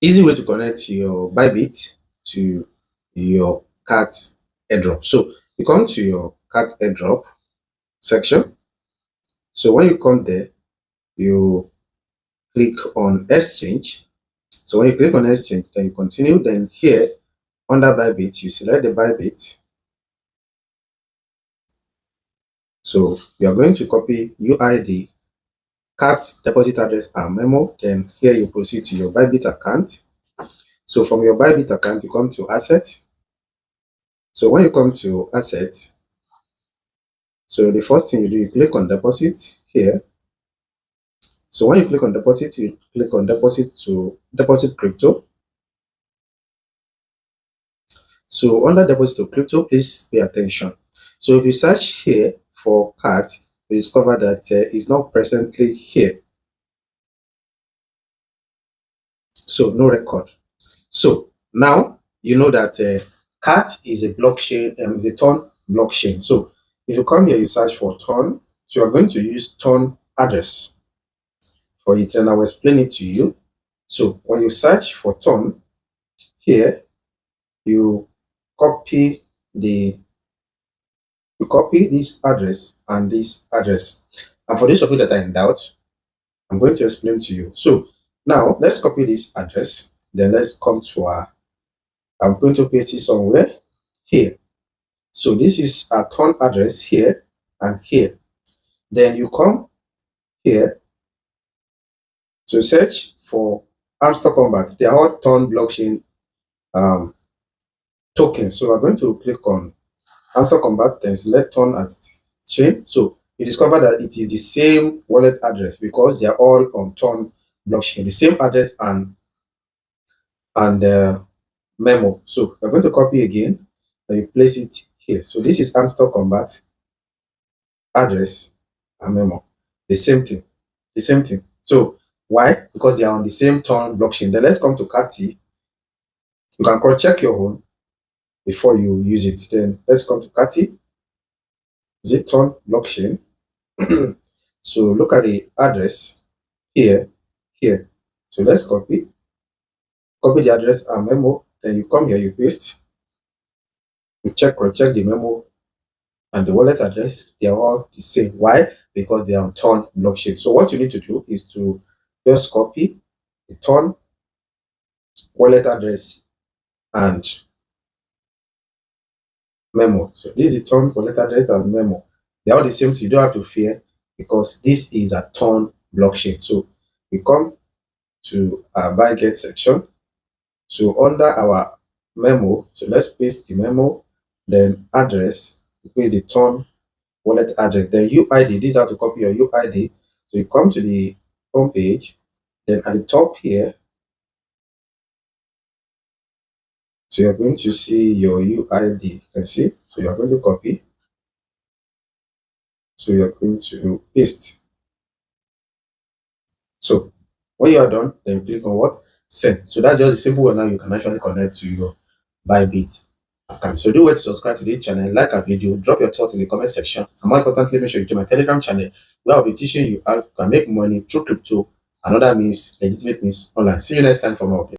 easy way to connect your Bybit to your Cat Airdrop. So you come to your Cat Airdrop section. So when you come there, you click on Exchange. So when you click on Exchange, then you continue. Then here under Bybit, you select the Bybit. So you are going to copy UID, Cat deposit address and memo. Then here you proceed to your Bybit account. So from your Bybit account, you come to Asset. So when you come to Asset, so the first thing you do, you click on Deposit here. So when you click on Deposit, you click on Deposit to Deposit Crypto. So under Deposit to Crypto, please pay attention. So if you search here for Cat, you discover that it's not presently here. So no record. So now you know that Cat is a blockchain, is a Ton blockchain. So if you come here, you search for Ton. So you are going to use Ton address for it, and I will explain it to you. So when you search for Ton here, you copy the you copy this address and this address. And for those of you that are in doubt, I'm going to explain to you. So now let's copy this address. Then let's come to our. I'm going to paste it somewhere here. So this is a Ton address here and here. Then you come here to search for Hamster Combat. They are all Ton blockchain tokens. So we're going to click on Hamster Combat, then select Ton as chain. So you discover that it is the same wallet address because they are all on Ton blockchain, the same address and memo. So we're going to copy again and you place it here. So this is Hamster Combat address and memo. The same thing. The same thing. So why? Because they are on the same Ton blockchain. Then let's come to Cat. You can cross check your own before you use it. Then let's come to Cat. Is it Ton blockchain? So look at the address here. So let's copy the address and memo. Then you come here, you paste. You check the memo and the wallet address. They are all the same. Why? Because they are on Ton blockchain. So what you need to do is to just copy the Ton wallet address and memo. So this is the Ton wallet address and memo. They are all the same, so you don't have to fear because this is a Ton blockchain. So we come to our buy get section. So under our memo, so let's paste the memo, then address, paste the Ton wallet address, then UID. This is how to copy your UID. So you come to the home page, then at the top here, so you're going to see your UID. You can see. So you're going to copy. So you're going to paste. So when you are done, then you click on what? Send. So that's just a simple way now you can actually connect to your Bybit account. So do wait to subscribe to this channel, like our video, drop your thoughts in the comment section, and more importantly, make sure you join my Telegram channel where I'll be teaching you how you can make money through crypto and other means, legitimate means online. See you next time for more updates.